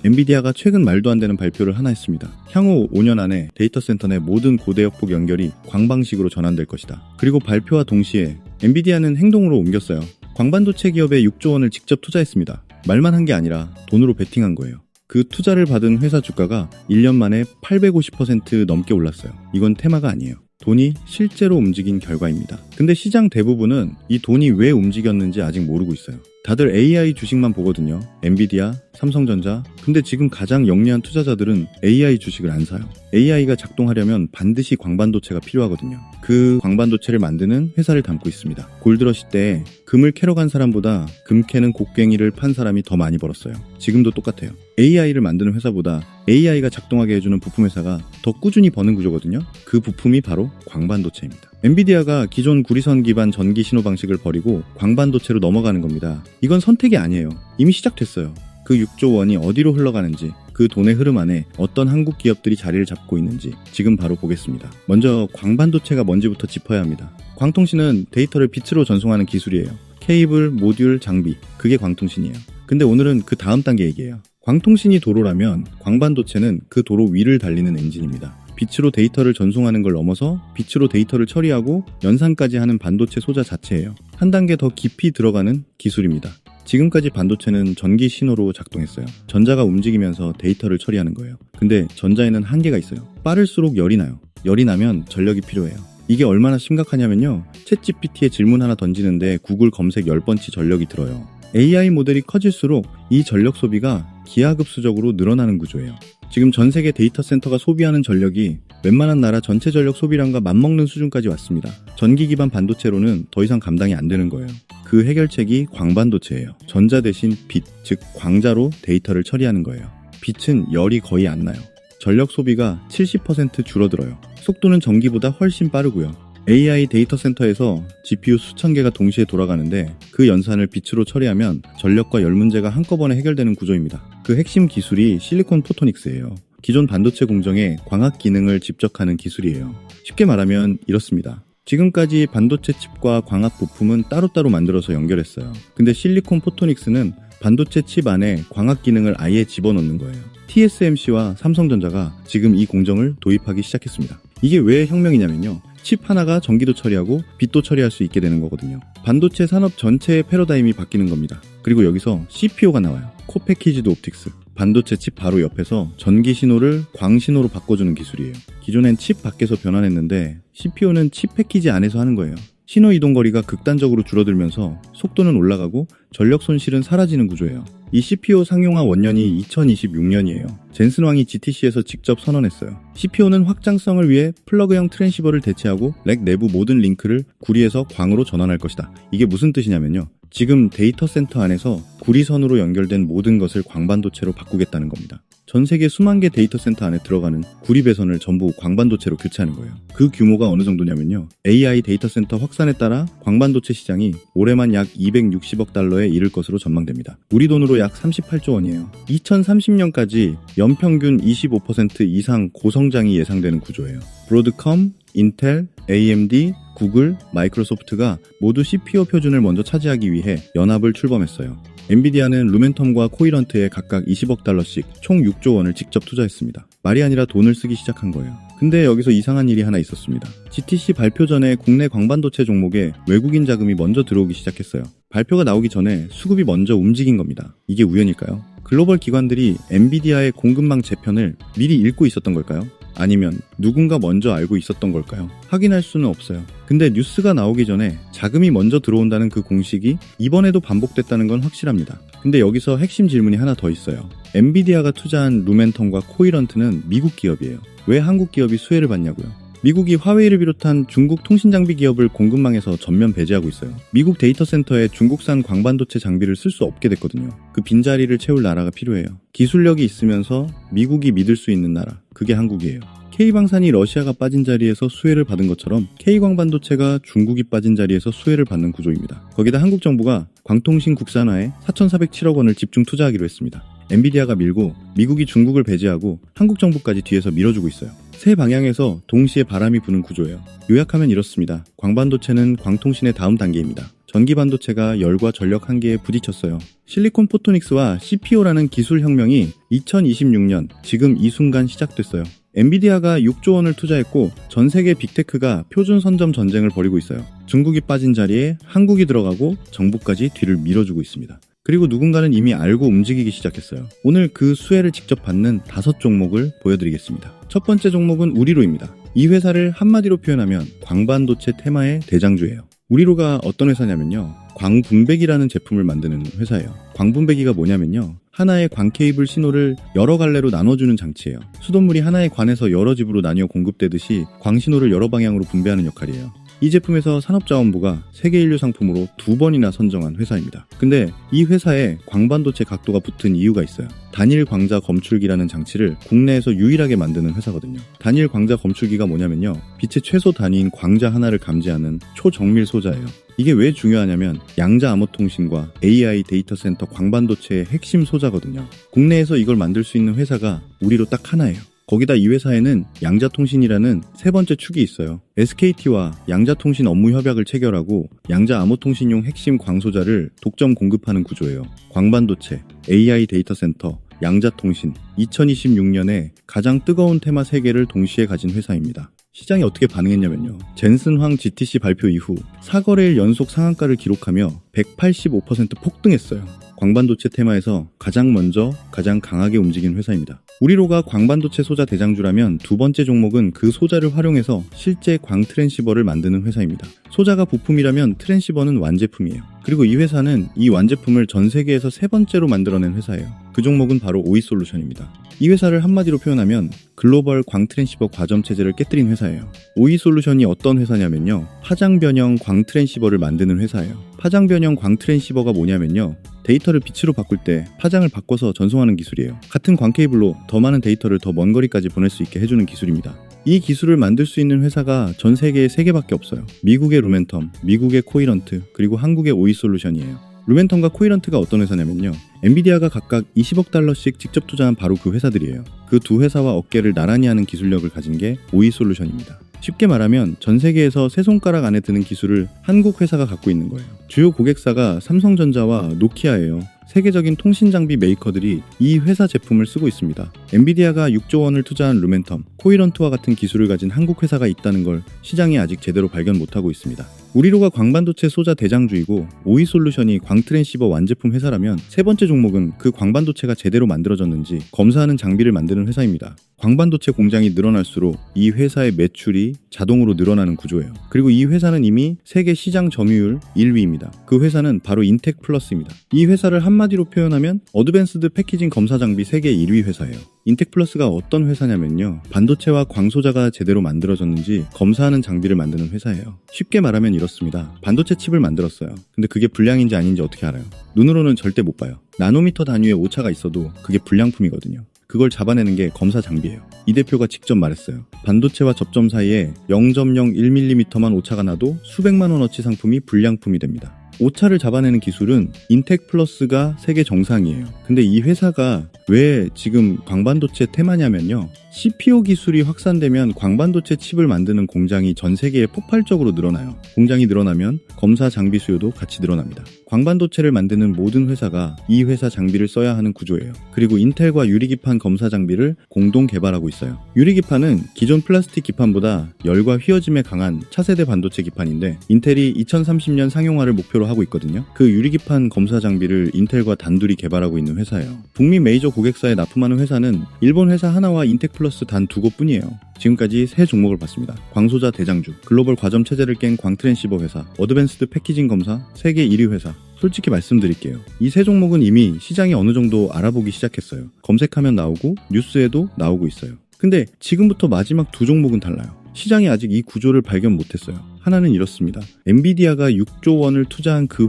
엔비디아가 최근 말도 안 되는 발표를 하나 했습니다. 향후 5년 안에 데이터 센터 내 모든 고대 역폭 연결이 광방식으로 전환될 것이다. 그리고 발표와 동시에 엔비디아는 행동으로 옮겼어요. 광반도체 기업에 6조 원을 직접 투자했습니다. 말만 한 게 아니라 돈으로 베팅한 거예요. 그 투자를 받은 회사 주가가 1년 만에 850% 넘게 올랐어요. 이건 테마가 아니에요. 돈이 실제로 움직인 결과입니다. 근데 시장 대부분은 이 돈이 왜 움직였는지 아직 모르고 있어요. 다들 AI 주식만 보거든요. 엔비디아, 삼성전자. 근데 지금 가장 영리한 투자자들은 AI 주식을 안 사요. AI가 작동하려면 반드시 광반도체가 필요하거든요. 그 광반도체를 만드는 회사를 담고 있습니다. 골드러시 때 금을 캐러 간 사람보다 금 캐는 곡괭이를 판 사람이 더 많이 벌었어요. 지금도 똑같아요. AI를 만드는 회사보다 AI가 작동하게 해주는 부품 회사가 더 꾸준히 버는 구조거든요. 그 부품이 바로 광반도체입니다. 엔비디아가 기존 구리선 기반 전기 신호 방식을 버리고 광반도체로 넘어가는 겁니다. 이건 선택이 아니에요. 이미 시작됐어요. 그 6조 원이 어디로 흘러가는지, 그 돈의 흐름 안에 어떤 한국 기업들이 자리를 잡고 있는지 지금 바로 보겠습니다. 먼저 광반도체가 뭔지부터 짚어야 합니다. 광통신은 데이터를 빛으로 전송하는 기술이에요. 케이블, 모듈, 장비, 그게 광통신이에요. 근데 오늘은 그 다음 단계 얘기예요. 광통신이 도로라면 광반도체는 그 도로 위를 달리는 엔진입니다. 빛으로 데이터를 전송하는 걸 넘어서 빛으로 데이터를 처리하고 연산까지 하는 반도체 소자 자체예요. 한 단계 더 깊이 들어가는 기술입니다. 지금까지 반도체는 전기 신호로 작동했어요. 전자가 움직이면서 데이터를 처리하는 거예요. 근데 전자에는 한계가 있어요. 빠를수록 열이 나요. 열이 나면 전력이 필요해요. 이게 얼마나 심각하냐면요. 챗GPT에 질문 하나 던지는데 구글 검색 10번치 전력이 들어요. AI 모델이 커질수록 이 전력 소비가 기하급수적으로 늘어나는 구조예요. 지금 전 세계 데이터 센터가 소비하는 전력이 웬만한 나라 전체 전력 소비량과 맞먹는 수준까지 왔습니다. 전기 기반 반도체로는 더 이상 감당이 안 되는 거예요. 그 해결책이 광반도체예요. 전자 대신 빛, 즉 광자로 데이터를 처리하는 거예요. 빛은 열이 거의 안 나요. 전력 소비가 70% 줄어들어요. 속도는 전기보다 훨씬 빠르고요. AI 데이터 센터에서 GPU 수천 개가 동시에 돌아가는데 그 연산을 빛으로 처리하면 전력과 열 문제가 한꺼번에 해결되는 구조입니다. 그 핵심 기술이 실리콘 포토닉스예요. 기존 반도체 공정에 광학 기능을 집적하는 기술이에요. 쉽게 말하면 이렇습니다. 지금까지 반도체 칩과 광학 부품은 따로따로 만들어서 연결했어요. 근데 실리콘 포토닉스는 반도체 칩 안에 광학 기능을 아예 집어넣는 거예요. TSMC와 삼성전자가 지금 이 공정을 도입하기 시작했습니다. 이게 왜 혁명이냐면요. 칩 하나가 전기도 처리하고 빛도 처리할 수 있게 되는 거거든요. 반도체 산업 전체의 패러다임이 바뀌는 겁니다. 그리고 여기서 CPO가 나와요. 코패키지드 옵틱스. 반도체 칩 바로 옆에서 전기 신호를 광 신호로 바꿔주는 기술이에요. 기존엔 칩 밖에서 변환했는데 CPO는 칩 패키지 안에서 하는 거예요. 신호 이동 거리가 극단적으로 줄어들면서 속도는 올라가고 전력 손실은 사라지는 구조예요. 이 CPO 상용화 원년이 2026년이에요. 젠슨 왕이 GTC에서 직접 선언했어요. CPO는 확장성을 위해 플러그형 트랜시버를 대체하고 렉 내부 모든 링크를 구리에서 광으로 전환할 것이다. 이게 무슨 뜻이냐면요. 지금 데이터 센터 안에서 구리선으로 연결된 모든 것을 광반도체로 바꾸겠다는 겁니다. 전 세계 수만 개 데이터 센터 안에 들어가는 구리 배선을 전부 광반도체로 교체하는 거예요. 그 규모가 어느 정도냐면요. AI 데이터 센터 확산에 따라 광반도체 시장이 올해만 약 260억 달러에 이를 것으로 전망됩니다. 우리 돈으로 약 38조 원이에요. 2030년까지 연평균 25% 이상 고성장이 예상되는 구조예요. 브로드컴, 인텔, AMD, 구글, 마이크로소프트가 모두 CPO 표준을 먼저 차지하기 위해 연합을 출범했어요. 엔비디아는 루멘텀과 코이런트에 각각 20억 달러씩 총 6조 원을 직접 투자했습니다. 말이 아니라 돈을 쓰기 시작한 거예요. 근데 여기서 이상한 일이 하나 있었습니다. GTC 발표 전에 국내 광반도체 종목에 외국인 자금이 먼저 들어오기 시작했어요. 발표가 나오기 전에 수급이 먼저 움직인 겁니다. 이게 우연일까요? 글로벌 기관들이 엔비디아의 공급망 재편을 미리 읽고 있었던 걸까요? 아니면 누군가 먼저 알고 있었던 걸까요? 확인할 수는 없어요. 근데 뉴스가 나오기 전에 자금이 먼저 들어온다는 그 공식이 이번에도 반복됐다는 건 확실합니다. 근데 여기서 핵심 질문이 하나 더 있어요. 엔비디아가 투자한 루멘텀과 코이런트는 미국 기업이에요. 왜 한국 기업이 수혜를 받냐고요? 미국이 화웨이를 비롯한 중국 통신장비 기업을 공급망에서 전면 배제하고 있어요. 미국 데이터 센터에 중국산 광반도체 장비를 쓸 수 없게 됐거든요. 그 빈자리를 채울 나라가 필요해요. 기술력이 있으면서 미국이 믿을 수 있는 나라, 그게 한국이에요. K방산이 러시아가 빠진 자리에서 수혜를 받은 것처럼 K광반도체가 중국이 빠진 자리에서 수혜를 받는 구조입니다. 거기다 한국 정부가 광통신 국산화에 4,407억 원을 집중 투자하기로 했습니다. 엔비디아가 밀고 미국이 중국을 배제하고 한국 정부까지 뒤에서 밀어주고 있어요. 세 방향에서 동시에 바람이 부는 구조예요. 요약하면 이렇습니다. 광반도체는 광통신의 다음 단계입니다. 전기 반도체가 열과 전력 한계에 부딪혔어요. 실리콘 포토닉스와 CPO라는 기술 혁명이 2026년 지금 이 순간 시작됐어요. 엔비디아가 6조 원을 투자했고 전 세계 빅테크가 표준 선점 전쟁을 벌이고 있어요. 중국이 빠진 자리에 한국이 들어가고 정부까지 뒤를 밀어주고 있습니다. 그리고 누군가는 이미 알고 움직이기 시작했어요. 오늘 그 수혜를 직접 받는 5종목을 보여드리겠습니다. 첫 번째 종목은 우리로입니다. 이 회사를 한마디로 표현하면 광반도체 테마의 대장주예요. 우리로가 어떤 회사냐면요. 광분배기라는 제품을 만드는 회사예요. 광분배기가 뭐냐면요. 하나의 광 케이블 신호를 여러 갈래로 나눠주는 장치예요. 수돗물이 하나의 관에서 여러 집으로 나뉘어 공급되듯이 광 신호를 여러 방향으로 분배하는 역할이에요. 이 제품에서 산업자원부가 세계인류 상품으로 2번이나 선정한 회사입니다. 근데 이 회사에 광반도체 각도가 붙은 이유가 있어요. 단일 광자 검출기라는 장치를 국내에서 유일하게 만드는 회사거든요. 단일 광자 검출기가 뭐냐면요. 빛의 최소 단위인 광자 하나를 감지하는 초정밀 소자예요. 이게 왜 중요하냐면 양자 암호통신과 AI 데이터 센터 광반도체의 핵심 소자거든요. 국내에서 이걸 만들 수 있는 회사가 우리로 딱 하나예요. 거기다 이 회사에는 양자통신이라는 세 번째 축이 있어요. SKT와 양자통신 업무 협약을 체결하고 양자 암호통신용 핵심 광소자를 독점 공급하는 구조예요. 광반도체, AI 데이터 센터, 양자통신, 2026년에 가장 뜨거운 테마 3개를 동시에 가진 회사입니다. 시장이 어떻게 반응했냐면요. 젠슨황 GTC 발표 이후 4거래일 연속 상한가를 기록하며 185% 폭등했어요. 광반도체 테마에서 가장 먼저 가장 강하게 움직인 회사입니다. 우리로가 광반도체 소자 대장주라면 두 번째 종목은 그 소자를 활용해서 실제 광 트랜시버를 만드는 회사입니다. 소자가 부품이라면 트랜시버는 완제품이에요. 그리고 이 회사는 이 완제품을 전 세계에서 세 번째로 만들어낸 회사예요. 그 종목은 바로 오이솔루션입니다. 이 회사를 한마디로 표현하면 글로벌 광 트랜시버 과점 체제를 깨뜨린 회사예요. 오이솔루션이 어떤 회사냐면요. 파장 변형 광 트랜시버를 만드는 회사예요. 파장 변형 광 트랜시버가 뭐냐면요. 데이터를 빛으로 바꿀 때 파장을 바꿔서 전송하는 기술이에요. 같은 광 케이블로 더 많은 데이터를 더 먼 거리까지 보낼 수 있게 해주는 기술입니다. 이 기술을 만들 수 있는 회사가 전 세계에 3개밖에 없어요. 미국의 루멘텀, 미국의 코이런트, 그리고 한국의 오이솔루션이에요. 루멘텀과 코이런트가 어떤 회사냐면요. 엔비디아가 각각 20억 달러씩 직접 투자한 바로 그 회사들이에요. 그 두 회사와 어깨를 나란히 하는 기술력을 가진 게 오이솔루션입니다. 쉽게 말하면 전 세계에서 세 손가락 안에 드는 기술을 한국 회사가 갖고 있는 거예요. 주요 고객사가 삼성전자와 노키아예요. 세계적인 통신 장비 메이커들이 이 회사 제품을 쓰고 있습니다. 엔비디아가 6조 원을 투자한 루멘텀, 코이런트와 같은 기술을 가진 한국 회사가 있다는 걸 시장이 아직 제대로 발견 못하고 있습니다. 우리로가 광반도체 소자 대장주이고 오이솔루션이 광트랜시버 완제품 회사라면 세 번째 종목은 그 광반도체가 제대로 만들어졌는지 검사하는 장비를 만드는 회사입니다. 광반도체 공장이 늘어날수록 이 회사의 매출이 자동으로 늘어나는 구조예요. 그리고 이 회사는 이미 세계 시장 점유율 1위입니다. 그 회사는 바로 인텍플러스입니다. 이 회사를 한마디로 표현하면 어드밴스드 패키징 검사 장비 세계 1위 회사예요. 인텍플러스가 어떤 회사냐면요. 반도체와 광소자가 제대로 만들어졌는지 검사하는 장비를 만드는 회사예요. 쉽게 말하면 이렇습니다. 반도체 칩을 만들었어요. 근데 그게 불량인지 아닌지 어떻게 알아요? 눈으로는 절대 못 봐요. 나노미터 단위의 오차가 있어도 그게 불량품이거든요. 그걸 잡아내는 게 검사 장비예요. 이 대표가 직접 말했어요. 반도체와 접점 사이에 0.01mm만 오차가 나도 수백만 원어치 상품이 불량품이 됩니다. 오차를 잡아내는 기술은 인텍플러스가 세계 정상이에요. 근데 이 회사가 왜 지금 광반도체 테마냐면요. CPO 기술이 확산되면 광반도체 칩을 만드는 공장이 전 세계에 폭발적으로 늘어나요. 공장이 늘어나면 검사 장비 수요도 같이 늘어납니다. 광반도체를 만드는 모든 회사가 이 회사 장비를 써야 하는 구조예요. 그리고 인텔과 유리기판 검사 장비를 공동 개발하고 있어요. 유리기판은 기존 플라스틱 기판보다 열과 휘어짐에 강한 차세대 반도체 기판인데 인텔이 2030년 상용화를 목표로 하고 있거든요. 그 유리기판 검사 장비를 인텔과 단둘이 개발하고 있는 회사예요. 북미 메이저 고객사에 납품하는 회사는 일본 회사 하나와 인텍플러스 단 2곳뿐이에요. 지금까지 3종목을 봤습니다. 광소자 대장주, 글로벌 과점 체제를 깬 광트랜시버 회사, 어드밴스드 패키징 검사, 세계 1위 회사. 솔직히 말씀드릴게요. 이 3종목은 이미 시장이 어느 정도 알아보기 시작했어요. 검색하면 나오고 뉴스에도 나오고 있어요. 근데 지금부터 마지막 2종목은 달라요. 시장이 아직 이 구조를 발견 못했어요. 하나는 이렇습니다. 엔비디아가 6조 원을 투자한 그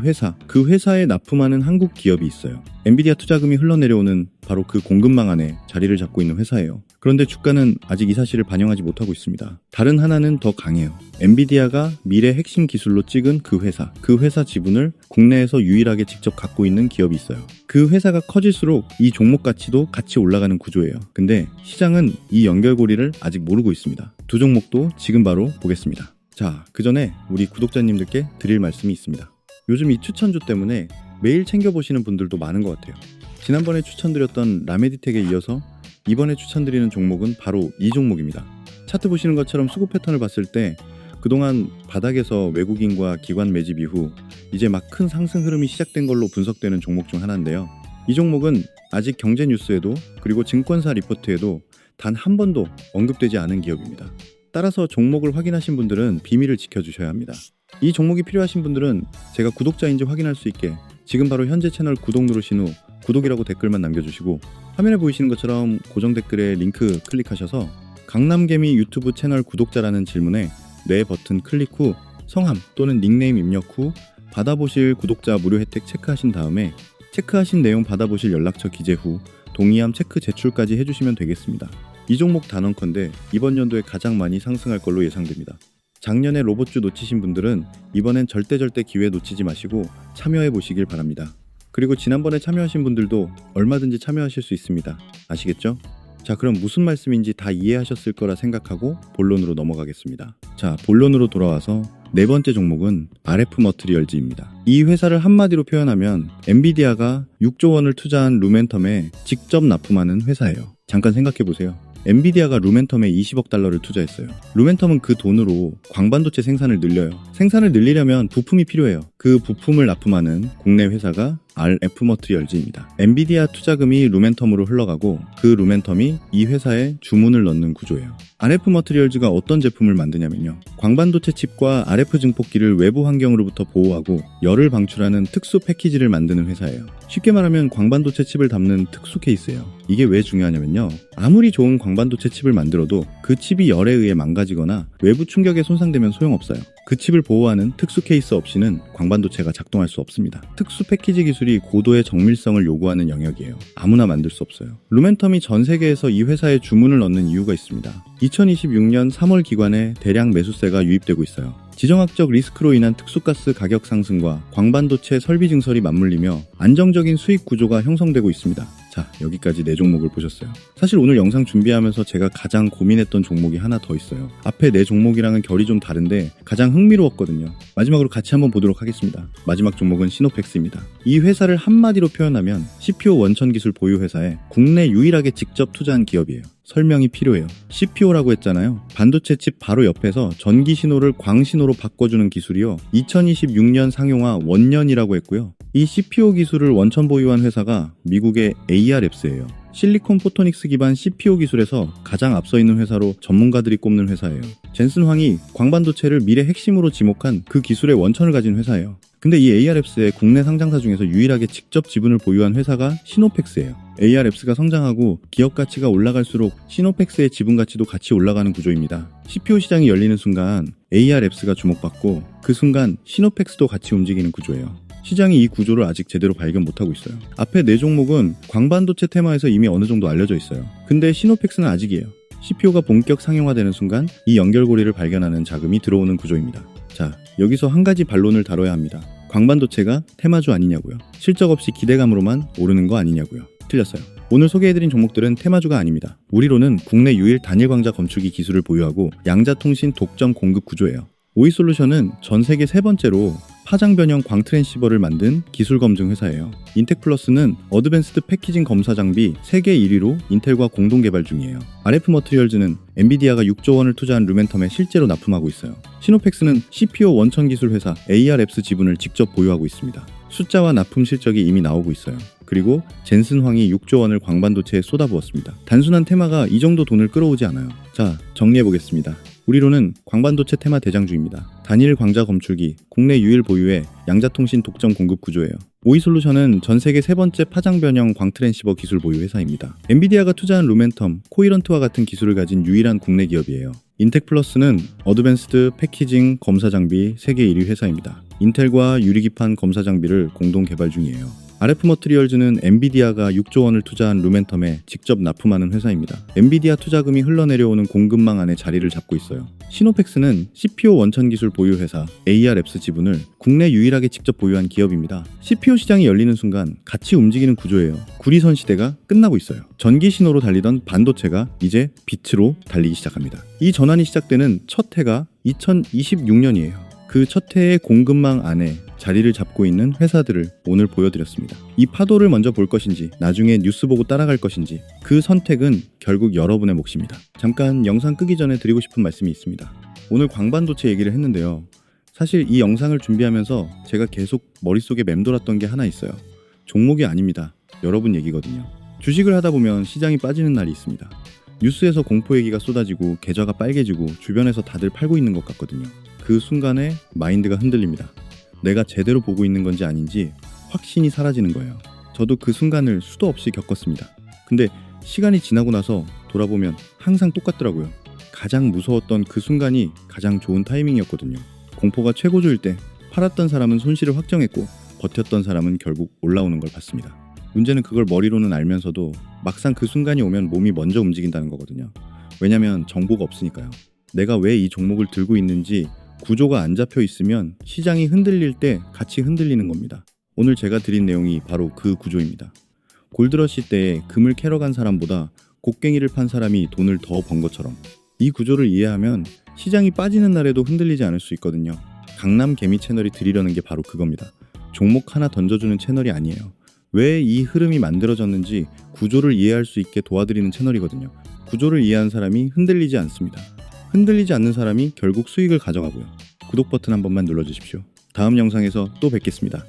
회사에 납품하는 한국 기업이 있어요. 엔비디아 투자금이 흘러내려오는 바로 그 공급망 안에 자리를 잡고 있는 회사예요. 그런데 주가는 아직 이 사실을 반영하지 못하고 있습니다. 다른 하나는 더 강해요. 엔비디아가 미래 핵심 기술로 찍은 그 회사 지분을 국내에서 유일하게 직접 갖고 있는 기업이 있어요. 그 회사가 커질수록 이 종목 가치도 같이 올라가는 구조예요. 근데 시장은 이 연결고리를 아직 모르고 있습니다. 2종목도 지금 바로 보겠습니다. 자, 그 전에 우리 구독자님들께 드릴 말씀이 있습니다. 요즘 이 추천주 때문에 매일 챙겨보시는 분들도 많은 것 같아요. 지난번에 추천드렸던 라메디텍에 이어서 이번에 추천드리는 종목은 바로 이 종목입니다. 차트 보시는 것처럼 수급 패턴을 봤을 때 그동안 바닥에서 외국인과 기관 매집 이후 이제 막 큰 상승 흐름이 시작된 걸로 분석되는 종목 중 하나인데요. 이 종목은 아직 경제 뉴스에도 그리고 증권사 리포트에도 단 한 번도 언급되지 않은 기업입니다. 따라서 종목을 확인하신 분들은 비밀을 지켜주셔야 합니다. 이 종목이 필요하신 분들은 제가 구독자인지 확인할 수 있게 지금 바로 현재 채널 구독 누르신 후 구독이라고 댓글만 남겨주시고 화면에 보이시는 것처럼 고정 댓글에 링크 클릭하셔서 강남개미 유튜브 채널 구독자라는 질문에 네 버튼 클릭 후 성함 또는 닉네임 입력 후 받아보실 구독자 무료 혜택 체크하신 다음에 체크하신 내용 받아보실 연락처 기재 후 동의함 체크 제출까지 해주시면 되겠습니다. 이 종목 단언컨대 이번 연도에 가장 많이 상승할 걸로 예상됩니다. 작년에 로봇주 놓치신 분들은 이번엔 절대 기회 놓치지 마시고 참여해 보시길 바랍니다. 그리고 지난번에 참여하신 분들도 얼마든지 참여하실 수 있습니다. 아시겠죠? 자, 그럼 무슨 말씀인지 다 이해하셨을 거라 생각하고 본론으로 넘어가겠습니다. 자, 본론으로 돌아와서 네 번째 종목은 RF 머트리얼즈입니다. 이 회사를 한마디로 표현하면 엔비디아가 6조 원을 투자한 루멘텀에 직접 납품하는 회사예요. 잠깐 생각해 보세요. 엔비디아가 루멘텀에 20억 달러를 투자했어요. 루멘텀은 그 돈으로 광반도체 생산을 늘려요. 생산을 늘리려면 부품이 필요해요. 그 부품을 납품하는 국내 회사가 RF 머트리얼즈입니다. 엔비디아 투자금이 루멘텀으로 흘러가고 그 루멘텀이 이 회사에 주문을 넣는 구조예요. RF 머트리얼즈가 어떤 제품을 만드냐면요. 광반도체 칩과 RF 증폭기를 외부 환경으로부터 보호하고 열을 방출하는 특수 패키지를 만드는 회사예요. 쉽게 말하면 광반도체 칩을 담는 특수 케이스예요. 이게 왜 중요하냐면요. 아무리 좋은 광반도체 칩을 만들어도 그 칩이 열에 의해 망가지거나 외부 충격에 손상되면 소용없어요. 그 칩을 보호하는 특수 케이스 없이는 광반도체가 작동할 수 없습니다. 특수 패키지 기술이 고도의 정밀성을 요구하는 영역이에요. 아무나 만들 수 없어요. 루멘텀이 전 세계에서 이 회사에 주문을 넣는 이유가 있습니다. 2026년 3월 기관에 대량 매수세가 유입되고 있어요. 지정학적 리스크로 인한 특수가스 가격 상승과 광반도체 설비 증설이 맞물리며 안정적인 수익 구조가 형성되고 있습니다. 자, 여기까지 네 종목을 보셨어요. 사실 오늘 영상 준비하면서 제가 가장 고민했던 종목이 하나 더 있어요. 앞에 네 종목이랑은 결이 좀 다른데 가장 흥미로웠거든요. 마지막으로 같이 한번 보도록 하겠습니다. 마지막 종목은 시노펙스입니다. 이 회사를 한마디로 표현하면 CPO 원천기술 보유 회사에 국내 유일하게 직접 투자한 기업이에요. 설명이 필요해요. CPO라고 했잖아요. 반도체 칩 바로 옆에서 전기 신호를 광신호로 바꿔주는 기술이요. 2026년 상용화 원년이라고 했고요. 이 CPO 기술을 원천 보유한 회사가 미국의 AR랩스예요. 실리콘 포토닉스 기반 CPO 기술에서 가장 앞서 있는 회사로 전문가들이 꼽는 회사예요. 젠슨 황이 광반도체를 미래 핵심으로 지목한 그 기술의 원천을 가진 회사예요. 근데 이 AR랩스의 국내 상장사 중에서 유일하게 직접 지분을 보유한 회사가 시노펙스예요. AR랩스가 성장하고 기업 가치가 올라갈수록 시노펙스의 지분 가치도 같이 올라가는 구조입니다. CPO 시장이 열리는 순간 AR랩스가 주목받고 그 순간 시노펙스도 같이 움직이는 구조예요. 시장이 이 구조를 아직 제대로 발견 못하고 있어요. 앞에 네 종목은 광반도체 테마에서 이미 어느 정도 알려져 있어요. 근데 시노펙스는 아직이에요. CPO가 본격 상용화되는 순간 이 연결고리를 발견하는 자금이 들어오는 구조입니다. 자, 여기서 한 가지 반론을 다뤄야 합니다. 광반도체가 테마주 아니냐고요. 실적 없이 기대감으로만 오르는 거 아니냐고요. 틀렸어요. 오늘 소개해드린 종목들은 테마주가 아닙니다. 우리로는 국내 유일 단일 광자 검출기 기술을 보유하고 양자통신 독점 공급 구조예요. 오이솔루션은 전 세계 세 번째로 파장 변형 광 트랜시버를 만든 기술 검증 회사예요. 인텍플러스는 어드밴스드 패키징 검사 장비 세계 1위로 인텔과 공동 개발 중이에요. RF 머트리얼즈는 엔비디아가 6조 원을 투자한 루멘텀에 실제로 납품하고 있어요. 시노펙스는 CPO 원천 기술 회사 AR랩스 지분을 직접 보유하고 있습니다. 숫자와 납품 실적이 이미 나오고 있어요. 그리고 젠슨 황이 6조 원을 광반도체에 쏟아부었습니다. 단순한 테마가 이 정도 돈을 끌어오지 않아요. 자, 정리해보겠습니다. 우리로는 광반도체 테마 대장주입니다. 단일 광자 검출기, 국내 유일 보유의 양자통신 독점 공급 구조예요. 오이솔루션은 전 세계 세 번째 파장 변형 광 트랜시버 기술 보유 회사입니다. 엔비디아가 투자한 루멘텀, 코이런트와 같은 기술을 가진 유일한 국내 기업이에요. 인텍플러스는 어드밴스드 패키징 검사 장비 세계 1위 회사입니다. 인텔과 유리기판 검사 장비를 공동 개발 중이에요. RF 머트리얼즈는 엔비디아가 6조 원을 투자한 루멘텀에 직접 납품하는 회사입니다. 엔비디아 투자금이 흘러내려오는 공급망 안에 자리를 잡고 있어요. 시노펙스는 CPO 원천 기술 보유 회사 AR랩스 지분을 국내 유일하게 직접 보유한 기업입니다. CPO 시장이 열리는 순간 같이 움직이는 구조예요. 구리선 시대가 끝나고 있어요. 전기 신호로 달리던 반도체가 이제 빛으로 달리기 시작합니다. 이 전환이 시작되는 첫 해가 2026년이에요. 그 첫 해의 공급망 안에 자리를 잡고 있는 회사들을 오늘 보여드렸습니다. 이 파도를 먼저 볼 것인지 나중에 뉴스 보고 따라갈 것인지 그 선택은 결국 여러분의 몫입니다. 잠깐 영상 끄기 전에 드리고 싶은 말씀이 있습니다. 오늘 광반도체 얘기를 했는데요. 사실 이 영상을 준비하면서 제가 계속 머릿속에 맴돌았던 게 하나 있어요. 종목이 아닙니다. 여러분 얘기거든요. 주식을 하다 보면 시장이 빠지는 날이 있습니다. 뉴스에서 공포 얘기가 쏟아지고 계좌가 빨개지고 주변에서 다들 팔고 있는 것 같거든요. 그 순간에 마인드가 흔들립니다. 내가 제대로 보고 있는 건지 아닌지 확신이 사라지는 거예요. 저도 그 순간을 수도 없이 겪었습니다. 근데 시간이 지나고 나서 돌아보면 항상 똑같더라고요. 가장 무서웠던 그 순간이 가장 좋은 타이밍이었거든요. 공포가 최고조일 때 팔았던 사람은 손실을 확정했고 버텼던 사람은 결국 올라오는 걸 봤습니다. 문제는 그걸 머리로는 알면서도 막상 그 순간이 오면 몸이 먼저 움직인다는 거거든요. 왜냐면 정보가 없으니까요. 내가 왜 이 종목을 들고 있는지 구조가 안 잡혀 있으면 시장이 흔들릴 때 같이 흔들리는 겁니다. 오늘 제가 드린 내용이 바로 그 구조입니다. 골드러시 때에 금을 캐러 간 사람보다 곡괭이를 판 사람이 돈을 더 번 것처럼 이 구조를 이해하면 시장이 빠지는 날에도 흔들리지 않을 수 있거든요. 강남 개미 채널이 드리려는 게 바로 그겁니다. 종목 하나 던져주는 채널이 아니에요. 왜 이 흐름이 만들어졌는지 구조를 이해할 수 있게 도와드리는 채널이거든요. 구조를 이해한 사람이 흔들리지 않습니다. 흔들리지 않는 사람이 결국 수익을 가져가고요. 구독 버튼 한 번만 눌러주십시오. 다음 영상에서 또 뵙겠습니다.